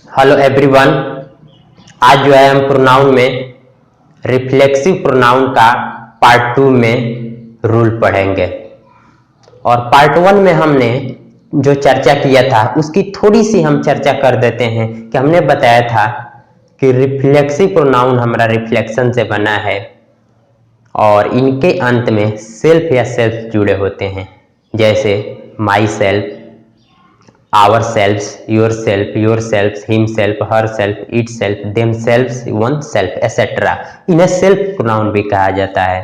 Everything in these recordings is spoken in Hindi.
Hello everyone. आज जो है हम प्रोनाउन में रिफ्लेक्सिव प्रोनाउन का पार्ट 2 में रूल पढ़ेंगे। और पार्ट 1 में हमने जो चर्चा किया था उसकी थोड़ी सी हम चर्चा कर देते हैं कि हमने बताया था कि रिफ्लेक्सिव प्रोनाउन हमारा रिफ्लेक्शन से बना है और इनके अंत में सेल्फ या सेल्फ जुड़े होते हैं, जैसे my self, our selfs, your self, him self, her self, it self, them selfs, one self etcetera. इन्हें सेल्फ प्रोनाउन भी कहा जाता है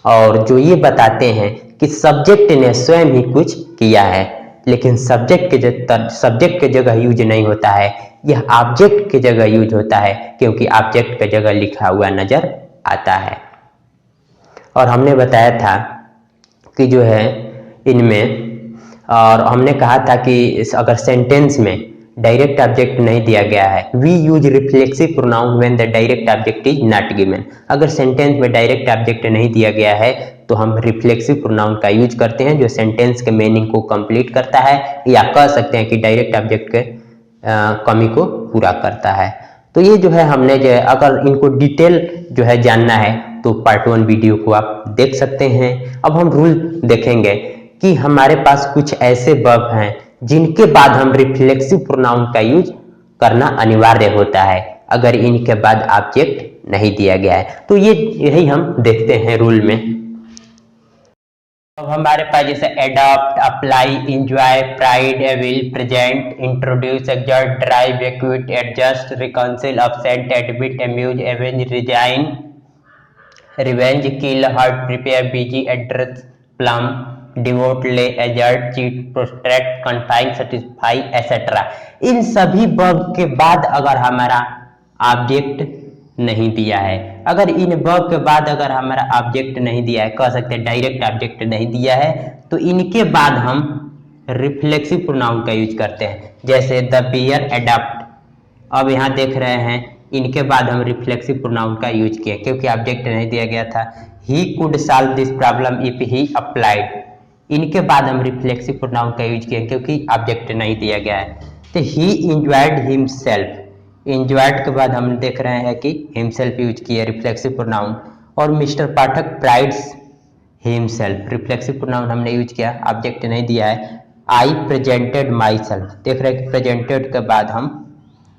और जो ये बताते हैं कि सब्जेक्ट ने स्वयं ही कुछ किया है, लेकिन सब्जेक्ट के जगह यूज नहीं होता है, यह ऑब्जेक्ट की जगह यूज होता है, क्योंकि ऑब्जेक्ट की जगह लिखा हुआ नजर आता है। और हमने बताया था कि जो है इनमें, और हमने कहा था कि अगर सेंटेंस में डायरेक्ट ऑब्जेक्ट नहीं दिया गया है, we use reflexive pronoun when the direct object is not given. अगर सेंटेंस में डायरेक्ट ऑब्जेक्ट नहीं दिया गया है तो हम रिफ्लेक्सिव प्रोनाउन का यूज करते हैं, जो सेंटेंस के मीनिंग को कंप्लीट करता है, या कह सकते हैं कि डायरेक्ट ऑब्जेक्ट के कमी को पूरा करता है। तो ये जो है हमने जो है, अगर इनको डिटेल जो है जानना है तो पार्ट 1 वीडियो को आप देख सकते हैं। अब हम रूल देखेंगे कि हमारे पास कुछ ऐसे वर्ब हैं जिनके बाद हम रिफ्लेक्सिव प्रोनाउन का यूज करना अनिवार्य होता है, अगर इनके बाद ऑब्जेक्ट नहीं दिया गया है। तो यही हम देखते हैं रूल में। अब हमारे पास जैसे adopt, apply, enjoy, pride, avail, present, introduce, exert, drive, acquit, adjust, reconcile, upset, admit, amuse, avenge, resign, revenge, kill, hurt, prepare, busy, address, plume, devote, lay, assert, cheat, prostrate, confine, satisfy etcetera. इन सभी वर्ब के बाद अगर हमारा ऑब्जेक्ट नहीं दिया है, अगर इन वर्ब के बाद अगर हमारा ऑब्जेक्ट नहीं दिया है, कह सकते हैं डायरेक्ट ऑब्जेक्ट नहीं दिया है, तो इनके बाद हम रिफ्लेक्सिव प्रोनाउन का यूज करते हैं, जैसे द बियर, एडॉप्ट। अब यहाँ देख रहे हैं इनके बाद हम रिफ्लेक्सिव प्रोनाउन का यूज किया क्योंकि ऑब्जेक्ट नहीं दिया गया था। He could solve this problem if he applied, इनके बाद हम रिफ्लेक्सिव प्रोनाउन का यूज किया क्योंकि ऑब्जेक्ट नहीं दिया गया है। तो ही इंजॉयड हिमसेल्फ, इंजॉयड के बाद हम देख रहे हैं कि हिमसेल्फ यूज किया रिफ्लेक्सिव प्रोनाउन। और मिस्टर पाठक प्राइड्स हिमसेल्फ, रिफ्लेक्सिव प्रोनाउन हमने यूज किया, ऑब्जेक्ट नहीं दिया है। आई प्रेजेंटेड माई सेल्फ, देख रहे हैं कि प्रेजेंटेड के बाद हम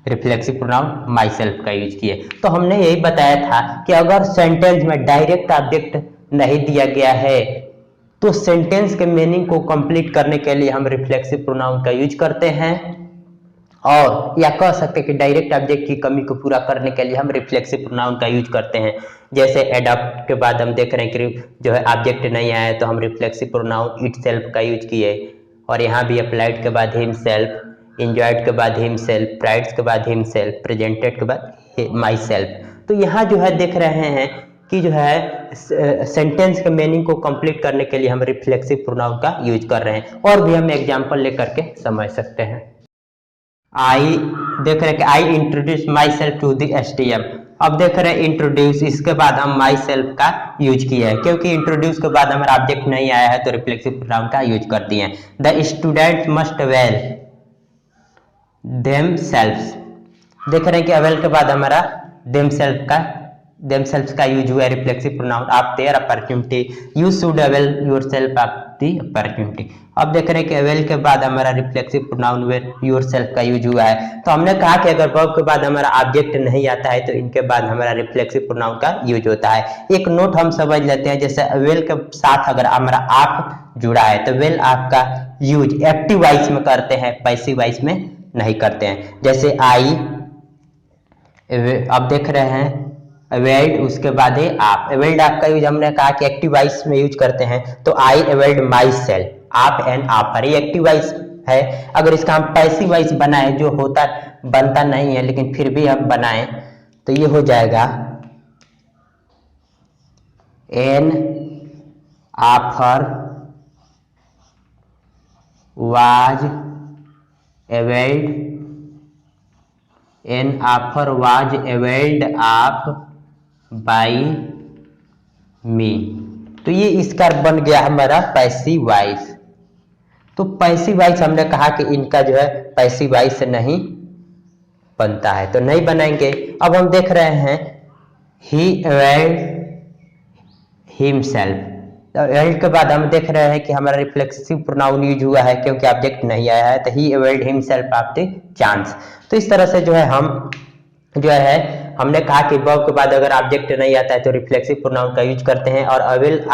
रिफ्लेक्सिव प्रोनाउन माई सेल्फ का यूज किए। तो हमने यही बताया था कि अगर सेंटेंस में डायरेक्ट ऑब्जेक्ट नहीं दिया गया है तो सेंटेंस के मीनिंग को कंप्लीट करने के लिए हम रिफ्लेक्सिव प्रोनाउन का यूज करते हैं, और या कह सकते हैं कि डायरेक्ट ऑब्जेक्ट की कमी को पूरा करने के लिए हम रिफ्लेक्सिव प्रोनाउन का यूज करते हैं। जैसे एडॉप्ट के बाद हम देख रहे हैं कि जो है ऑब्जेक्ट नहीं आया है तो हम रिफ्लेक्सिव प्रोनाउन इट सेल्फ का यूज किए, और यहाँ भी अप्लाइड के बाद हिम सेल्फ, इंजॉयड के बाद हिम सेल्फ, प्राइड्स के बाद हिम सेल्फ, प्रेजेंटेड के बाद माई सेल्फ। तो यहाँ जो है देख रहे हैं कि जो है सेंटेंस के मीनिंग को कंप्लीट करने के लिए हम रिफ्लेक्सिव प्रोनाउन का यूज कर रहे हैं। और भी हम एग्जांपल लेकर के समझ सकते हैं। आई देख रहे हैं कि I introduce my self to the STM. अब देख रहे हैं इंट्रोड्यूस, इसके बाद हम माई सेल्फ का यूज किया है क्योंकि इंट्रोड्यूस के बाद हमारा ऑब्जेक्ट नहीं आया है तो रिफ्लेक्सिव प्रोनाउन का यूज कर दिए हैं। The student must well them selfs, देख रहे हैं कि अवेल के बाद हमारा देम सेल्फ का यूज हुआ है reflexive pronoun of their opportunity, you should avail yourself of the opportunity. अब देख रहे हैं कि अवेल के बाद हमारा रिफ्लेक्सिव प्रोनाउन विद योरसेल्फ का यूज हुआ है। तो हमने कहा कि अगर वर्ब के बाद हमारा ऑब्जेक्ट नहीं आता है तो इनके बाद हमारा रिफ्लेक्सिव प्रोनाउन का यूज होता है। एक नोट हम समझ लेते हैं, जैसे अवेल के साथ अगर हमारा आप जुड़ा है तो वेल आपका यूज एक्टिव वॉइस में करते हैं, पैसिव वॉइस में नहीं करते हैं। जैसे आई, अब देख रहे हैं अवेल्ड, उसके बाद है आप। अवेल्ड आपका यूज हमने कहा कि एक्टिव वॉइस में यूज करते हैं, तो आई अवेल्ड माई सेल्फ, आप एंड ऑफर, ये एक्टिव वॉइस है। अगर इसका हम पैसिव वॉइस बनाए, जो होता बनता नहीं है लेकिन फिर भी हम बनाएं, तो ये हो जाएगा an offer was availed, an offer was availed of by me. तो ये इसका बन गया हमारा पैसिव वॉइस। तो पैसिव वॉइस हमने कहा कि इनका जो है पैसिव वॉइस नहीं बनता है, तो नहीं बनाएंगे। अब हम देख रहे हैं he availed himself, एल्ड के बाद हम देख रहे हैं कि हमारा रिफ्लेक्सिव प्रोनाउन यूज हुआ है क्योंकि ऑब्जेक्ट नहीं आया है, तो he availed himself of the chance। तो इस तरह से जो है हम जो है हमने कहा कि वर्ब के बाद अगर ऑब्जेक्ट नहीं आता है तो रिफ्लेक्सिव प्रोनाउन का यूज करते हैं, और अवेल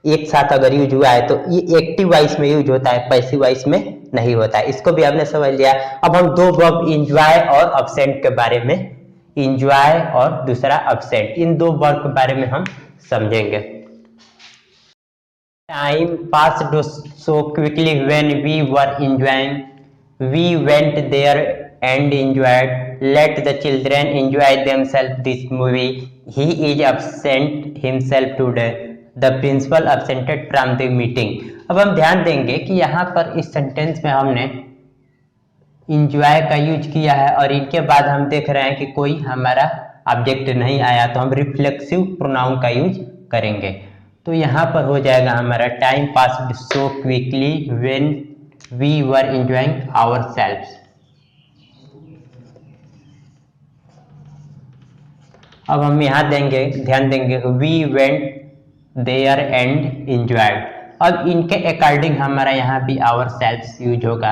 एक साथ अगर यूज हुआ है तो ये एक्टिव वॉइस में यूज होता है, पैसिव वॉइस में नहीं होता है। इसको भी आपने समझ लिया। अब हम दो वर्ब एंजॉय और अब्सेंट के बारे में, एंजॉय और दूसरा अब्सेंट, इन दो वर्ब के बारे में हम समझेंगे। Time passed so quickly when we were enjoying, we went there and enjoyed, let the children enjoy themselves this movie, he is absent himself today, the principal absented from the meeting। अब हम ध्यान देंगे कि यहाँ पर इस सेंटेंस में हमने enjoy का यूज किया है और इनके बाद हम देख रहे हैं कि कोई हमारा ऑब्जेक्ट नहीं आया, तो हम रिफ्लेक्सिव प्रोनाउन का यूज करेंगे। तो यहाँ पर हो जाएगा हमारा time passed so quickly when we were enjoying ourselves. अब हम यहाँ देंगे, ध्यान देंगे we went there and enjoyed. अब इनके अकॉर्डिंग हमारा यहाँ भी आवर सेल्फ्स यूज होगा।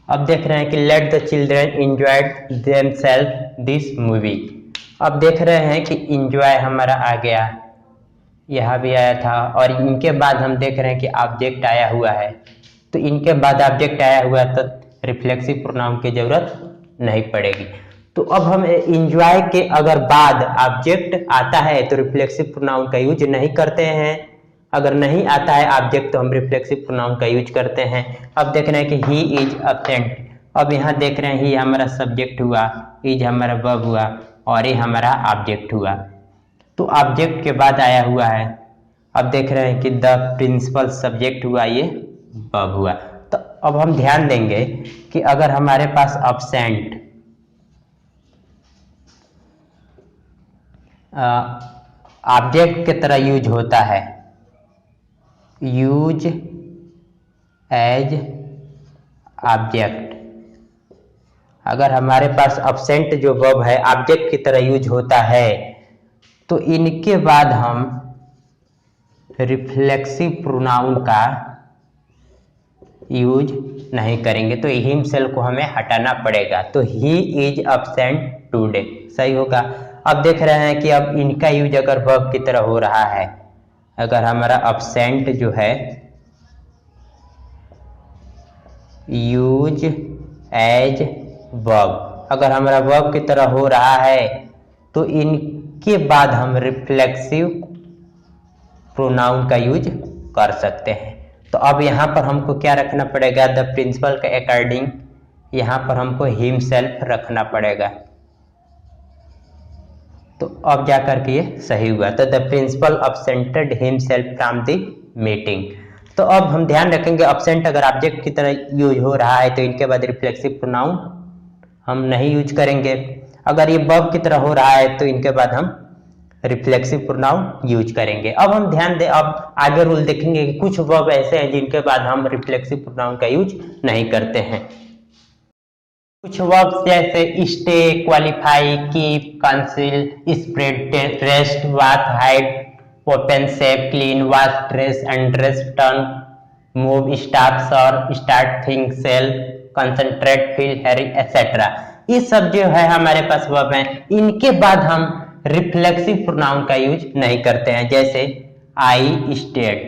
अब देख रहे हैं कि let the children enjoyed themself this movie. अब देख रहे हैं कि एंजॉय हमारा आ गया, यहाँ भी आया था, और इनके बाद हम देख रहे हैं कि ऑब्जेक्ट आया हुआ है, तो इनके बाद ऑब्जेक्ट आया हुआ तो रिफ्लेक्सिव प्रोनाउन की जरूरत नहीं पड़ेगी। तो अब हम एंजॉय के अगर बाद ऑब्जेक्ट आता है तो रिफ्लेक्सिव प्रोनाउन का यूज नहीं करते हैं, अगर नहीं आता है ऑब्जेक्ट तो हम रिफ्लेक्सिव प्रोनाउन का यूज करते हैं। अब देख रहे हैं कि ही इज एब्सेंट, अब यहाँ देख रहे हैं ही हमारा सब्जेक्ट हुआ, इज हमारा वर्ब हुआ और ये हमारा ऑब्जेक्ट हुआ, तो ऑब्जेक्ट के बाद आया हुआ है। अब देख रहे हैं कि द प्रिंसिपल सब्जेक्ट हुआ, ये वर्ब हुआ। तो अब हम ध्यान देंगे कि अगर हमारे पास एब्सेंट ऑब्जेक्ट की तरह यूज होता है, यूज एज ऑब्जेक्ट, अगर हमारे पास एब्सेंट जो वर्ब है ऑब्जेक्ट की तरह यूज होता है तो इनके बाद हम रिफ्लेक्सिव प्रोनाउन का यूज नहीं करेंगे, तो हिमसेल्फ को हमें हटाना पड़ेगा। तो ही इज एब्सेंट टुडे सही होगा। अब देख रहे हैं कि अब इनका यूज अगर वर्ब की तरह हो रहा है, अगर हमारा एब्सेंट जो है यूज एज वर्ब, अगर हमारा वर्ब की तरह हो रहा है तो इनके बाद हम रिफ्लेक्सिव प्रोनाउन का यूज कर सकते हैं। तो अब यहाँ पर हमको क्या रखना पड़ेगा, द प्रिंसिपल के अकॉर्डिंग यहाँ पर हमको हिमसेल्फ रखना पड़ेगा, तो अब जा करके ये सही हुआ। तो the principal absented himself from the meeting. तो अब हम ध्यान रखेंगे अब्सेंट अगर ऑब्जेक्ट की तरह यूज हो रहा है तो इनके बाद रिफ्लेक्सिव प्रोनाउन हम नहीं यूज करेंगे, अगर ये वर्ब की तरह हो रहा है तो इनके बाद हम रिफ्लेक्सिव प्रोनाउन यूज करेंगे। अब हम ध्यान दें, अब आगे रूल देखेंगे कि कुछ वर्ब ऐसे हैं जिनके बाद हम रिफ्लेक्सिव प्रोनाउन का यूज नहीं करते हैं। कुछ वर्ब जैसे stay, qualify, keep, conceal, spread, rest, walk, hide, open, save, clean, wash, dress, undress, turn, move, stop, serve, start, think, sell, concentrate, feel, hurry, etcetera, ये सब जो है हमारे पास वर्ब हैं, इनके बाद हम रिफ्लेक्सिव प्रोनाउन का यूज नहीं करते हैं। जैसे आई स्टेड,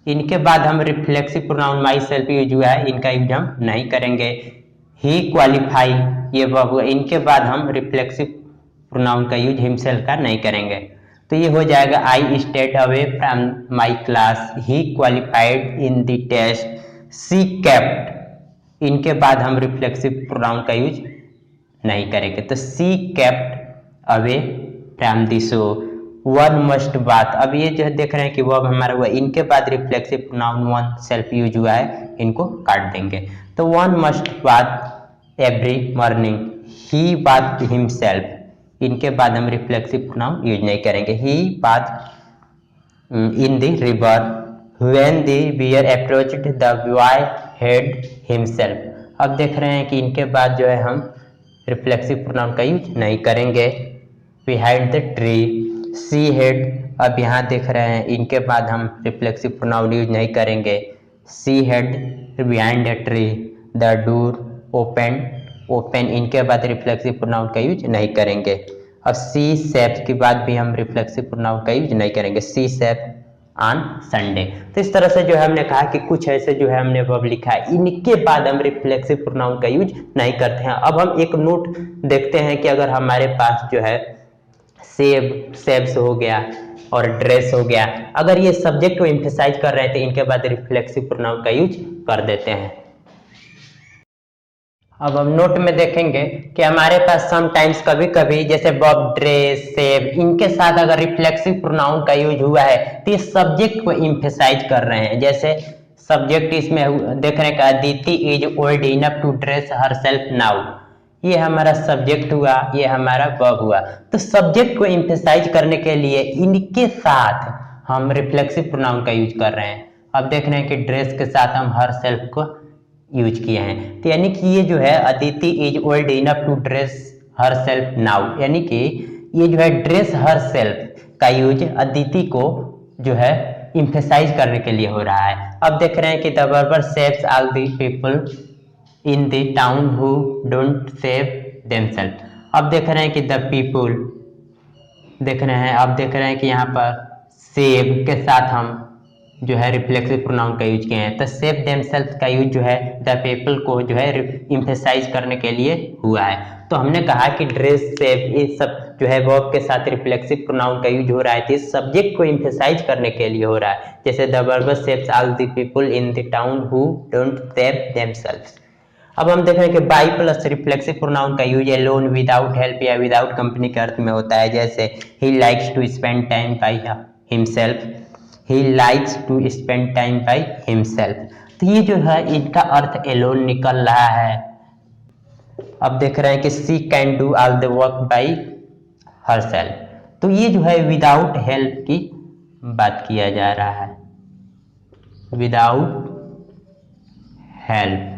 इनके बाद हम reflexive pronoun my self use हुआ है, इनका यूज हम नहीं करेंगे। ही क्वालिफाई, ये वर्ब हुआ, इनके बाद हम रिफ्लेक्सिव प्रोनाउन का यूज हिमसेल्फ का नहीं करेंगे। तो ये हो जाएगा I stayed away from my class, he qualified in the test, she kept, इनके बाद हम रिफ्लेक्सिव प्रोनाउन का यूज नहीं करेंगे। तो she kept away from the show, one must bath, अब ये जो देख रहे हैं कि वर्ब हमारा हुआ, इनके बाद reflexive pronoun oneself use हुआ है, इनको काट देंगे। तो one must bath every morning, he bath himself, इनके बाद हम रिफ्लेक्सिव प्रोनाउन यूज नहीं करेंगे। He bath in the river, when the bear approached the boy hid himself. अब देख रहे हैं कि इनके बाद जो है हम रिफ्लेक्सिव प्रोनाउन का यूज नहीं करेंगे। Behind the tree, she hid, अब यहाँ देख रहे हैं इनके बाद हम रिफ्लेक्सिव प्रोनाउन यूज नहीं करेंगे। She hid behind the tree, the door open, open, इनके बाद रिफ्लेक्सिव प्रोनाउन का यूज नहीं करेंगे। अब सी सेप के बाद भी हम रिफ्लेक्सिव प्रोनाउन का यूज नहीं करेंगे। सी सेप ऑन संडे। तो इस तरह से जो है हमने कहा कि कुछ ऐसे जो है हमने वर्ब लिखा है, इनके बाद हम रिफ्लेक्सिव प्रोनाउन का यूज नहीं करते हैं। अब हम एक नोट देखते हैं कि अगर हमारे पास जो है सेब, सेब्स हो गया और ड्रेस हो गया, अगर ये सब्जेक्ट को एम्फेसाइज कर रहे थे, इनके बाद रिफ्लेक्सिव प्रोनाउन का यूज कर देते हैं। अब हम नोट में देखेंगे कि हमारे पास समटाइम्स कभी कभी जैसे वर्ब, ड्रेस, सेब, इनके साथ अगर रिफ्लेक्सिव प्रोनाउन का यूज हुआ है तो ये सब्जेक्ट को एम्फेसाइज कर रहे हैं। जैसे सब्जेक्ट इसमें देख रहे हैं कि Aditi is old enough to dress herself now, ये हमारा सब्जेक्ट हुआ, ये हमारा वर्ब हुआ। तो सब्जेक्ट को एम्फेसाइज करने के लिए इनके साथ हम रिफ्लेक्सिव प्रोनाउन का यूज कर रहे हैं। अब देख रहे हैं कि ड्रेस के साथ हम हरसेल्फ को यूज किए हैं। तो यानी कि ये जो है Aditi is old enough to dress her self now, यानी कि ये जो है ड्रेस हर सेल्फ का यूज अदिति को जो है इम्फेसाइज करने के लिए हो रहा है। अब देख रहे हैं कि the barber saves all the people in the town who don't save themself. अब देख रहे हैं कि द पीपल देख रहे हैं, अब देख रहे हैं कि यहाँ पर सेव के साथ हम जो है रिफ्लेक्सिव प्रोनाउन का यूज किए हैं। तो सेव देमसेल्फ का यूज जो है द पीपल को जो है इम्फेसाइज करने के लिए हुआ है। तो हमने कहा कि ड्रेस, सेव, ये सब जो है वर्ब के साथ रिफ्लेक्सिव प्रोनाउन का यूज हो रहा है, तो इस सब्जेक्ट को इम्फेसाइज करने के लिए हो रहा है। जैसे the barber saves all the people in the town who don't save themselves. अब हम देख रहे हैं कि बाई प्लस रिफ्लेक्सिव प्रोनाउन का यूज अलोन, विदाउट हेल्प या विदाउट कंपनी के अर्थ में होता है। जैसे he likes to spend time by himself, he likes to spend time by himself. तो ये जो है इनका अर्थ एलोन निकल रहा है। अब देख रहे हैं कि she can do all the work by herself, तो ये जो है विदाउट हेल्प की बात किया जा रहा है, विदाउट हेल्प।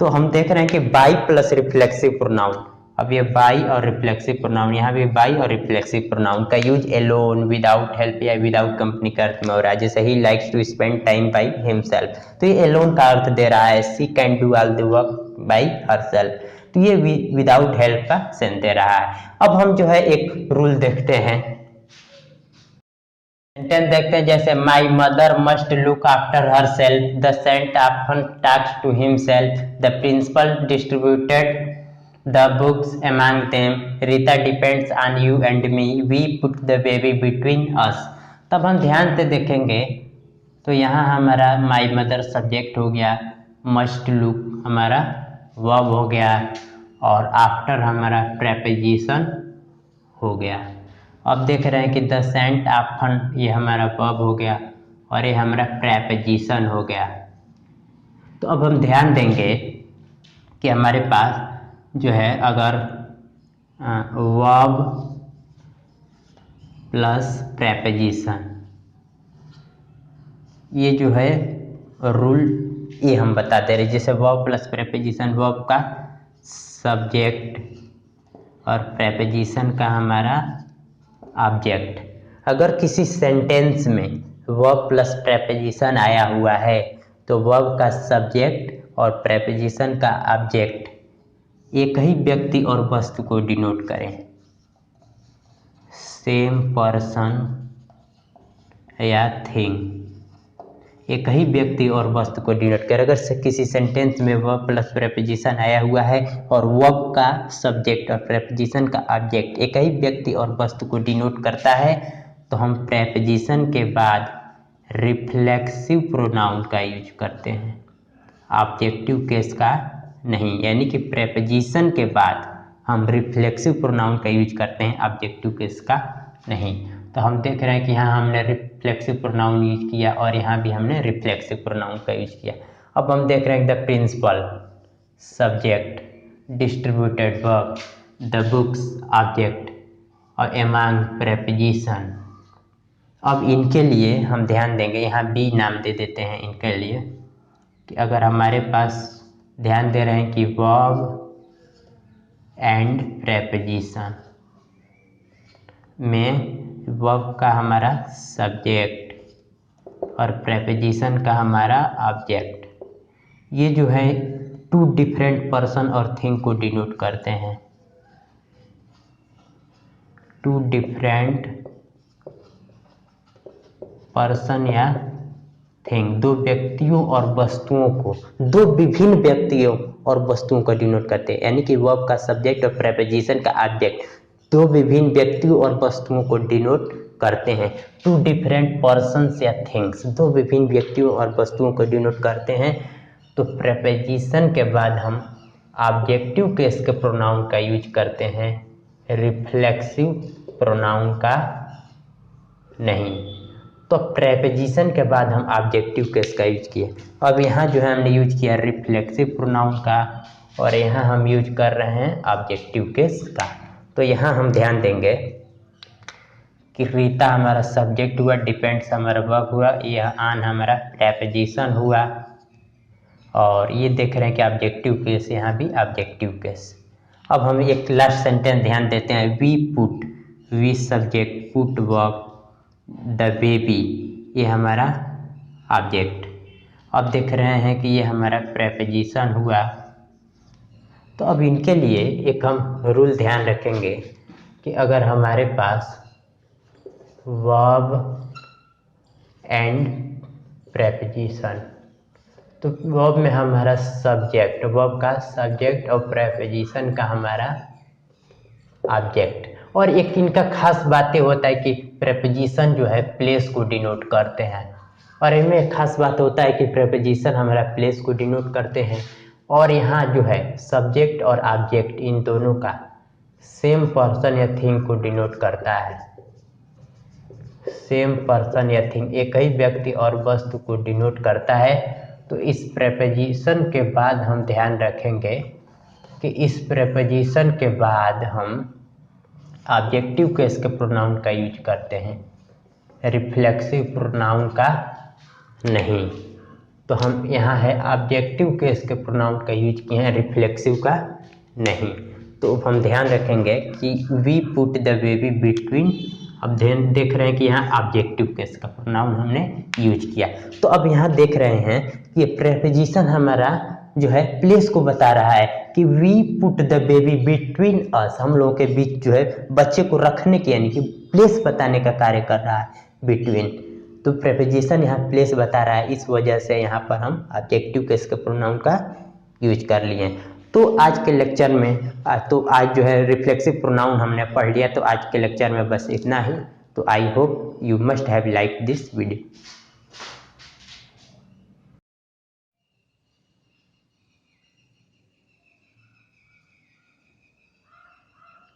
तो हम देख रहे हैं कि बाई प्लस रिफ्लेक्सिव प्रोनाउन, अब ये बाई और रिफ्लेक्सिव प्रोनाउन, यहाँ भी बाई और रिफ्लेक्सिव प्रोनाउन का यूज एलोन, विदाउट हेल्प या विदाउट कंपनी के अर्थ में हो रहा है। जैसे he likes to spend time by himself, तो ये एलोन का अर्थ दे रहा है। She can do all the work by herself, तो ये विदाउट हेल्प का सेंस दे रहा है। अब हम जो है एक रूल देखते हैं, सेंटेंस देखते हैं। जैसे my mother must look after her self, the saint often talks to himself, the principal distributed the books among them, Rita depends on you and me, we put the baby between us। तब हम ध्यान से देखेंगे तो यहाँ हमारा माई मदर सब्जेक्ट हो गया, मस्ट लुक हमारा वर्ब हो गया, और आफ्टर हमारा प्रेपोजिशन हो गया। अब देख रहे हैं कि द सेंट ऑफन, ये हमारा वर्ब हो गया और ये हमारा प्रेपोजिशन हो गया। तो अब हम ध्यान देंगे कि हमारे पास जो है अगर वर्ब प्लस प्रेपोजिशन, ये जो है रूल ये हम बताते रहे। जैसे वर्ब प्लस प्रेपोजिशन, वर्ब का सब्जेक्ट और प्रेपोजिशन का हमारा ऑब्जेक्ट। अगर किसी सेंटेंस में वर्ब प्लस प्रेपोजिशन आया हुआ है तो वर्ब का सब्जेक्ट और प्रेपोजिशन का ऑब्जेक्ट एक ही व्यक्ति और वस्तु को डिनोट करें। सेम पर्सन या थिंग, एक ही व्यक्ति और वस्तु को डिनोट करें। अगर किसी सेंटेंस में वर्ब प्लस प्रेपोजिशन आया हुआ है और वर्ब का सब्जेक्ट और प्रेपोजिशन का ऑब्जेक्ट एक ही व्यक्ति और वस्तु को डिनोट करता है, तो हम प्रेपोजिशन के बाद रिफ्लेक्सिव प्रोनाउन का यूज करते हैं, ऑब्जेक्टिव केस का नहीं। यानी कि प्रेपोजिशन के बाद हम रिफ्लेक्सिव प्रोनाउन का यूज करते हैं, ऑब्जेक्टिव केस का नहीं। तो हम देख रहे हैं कि यहाँ हमने रिफ्लेक्सिव प्रोनाउन यूज किया और यहाँ भी हमने रिफ्लेक्सिव प्रोनाउन का यूज किया। अब हम देख रहे हैं the principal subject, distributed verb, the books object और एमंग प्रेपोजिशन। अब इनके लिए हम ध्यान देंगे, यहाँ बी नाम दे देते हैं इनके लिए। कि अगर हमारे पास ध्यान दे रहे हैं कि वर्ब एंड प्रेपोजिशन में वर्ब का हमारा सब्जेक्ट और प्रेपोजिशन का हमारा ऑब्जेक्ट, ये जो है टू डिफरेंट पर्सन और थिंग को डिनोट करते हैं। टू डिफरेंट पर्सन या थिंग, दो व्यक्तियों और वस्तुओं को, दो विभिन्न व्यक्तियों और वस्तुओं को डिनोट करते हैं। यानी कि वर्ब का सब्जेक्ट और प्रेपोजिशन का ऑब्जेक्ट दो विभिन्न व्यक्तियों और वस्तुओं को डिनोट करते हैं। टू डिफरेंट पर्सन्स या थिंग्स, दो विभिन्न व्यक्तियों और वस्तुओं को डिनोट करते हैं। तो प्रेपोजिशन के बाद हम ऑब्जेक्टिव केस के प्रोनाउन का यूज करते हैं, रिफ्लेक्सिव प्रोनाउन का नहीं। तो प्रेपोजिशन के बाद हम ऑब्जेक्टिव केस का यूज किए। अब यहाँ जो है हमने यूज किया रिफ्लेक्सिव प्रोनाउन का और यहाँ हम यूज कर रहे हैं ऑब्जेक्टिव केस का। तो यहाँ हम ध्यान देंगे कि रीता हमारा सब्जेक्ट हुआ, डिपेंड्स हमारा वर्ब हुआ, यह आन हमारा प्रेपोजिशन हुआ और ये देख रहे हैं कि ऑब्जेक्टिव केस, यहाँ भी ऑब्जेक्टिव केस। अब हम एक लास्ट सेंटेंस ध्यान देते हैं, we put, we subject, put verb, the baby ये हमारा ऑब्जेक्ट। अब देख रहे हैं कि ये हमारा प्रेपोजिशन हुआ। तो अब इनके लिए एक हम रूल ध्यान रखेंगे कि अगर हमारे पास वर्ब एंड प्रेपोजिशन, तो वर्ब में हमारा सब्जेक्ट, वर्ब का सब्जेक्ट और प्रेपोजिशन का हमारा ऑब्जेक्ट। और एक इनका खास बातें होता है कि प्रेपोजिशन जो है प्लेस को डिनोट करते हैं और इनमें खास बात होता है कि प्रेपोजिशन हमारा प्लेस को डिनोट करते हैं और यहाँ जो है सब्जेक्ट और ऑब्जेक्ट इन दोनों का सेम पर्सन या थिंग को डिनोट करता है। सेम पर्सन या थिंग, एक ही व्यक्ति और वस्तु को डिनोट करता है। तो इस प्रेपोजिशन के बाद हम ध्यान रखेंगे कि इस प्रेपोजिशन के बाद हम ऑब्जेक्टिव केस के प्रोनाउन का यूज करते हैं, रिफ्लेक्सिव प्रोनाउन का नहीं। तो हम यहाँ है ऑब्जेक्टिव केस के प्रोनाउन का यूज किए हैं, रिफ्लेक्सिव का नहीं। तो हम ध्यान रखेंगे कि we put the baby between, अब ध्यान देख रहे हैं कि यहाँ ऑब्जेक्टिव केस का प्रोनाउन हमने यूज किया। तो अब यहाँ देख रहे हैं कि ये प्रेपोजिशन हमारा जो है प्लेस को बता रहा है कि we put the baby between us, हम लोगों के बीच जो है बच्चे को रखने की, यानी कि प्लेस बताने का कार्य कर रहा है, बिटवीन। तो प्रेपोजिशन यहाँ प्लेस बता रहा है, इस वजह से यहाँ पर हम ऑब्जेक्टिव केस के प्रोनाउन का यूज कर लिए। तो आज के लेक्चर में तो आज जो है रिफ्लेक्सिव प्रोनाउन हमने पढ़ लिया। तो आज के लेक्चर में बस इतना ही। तो I hope you must have like this video.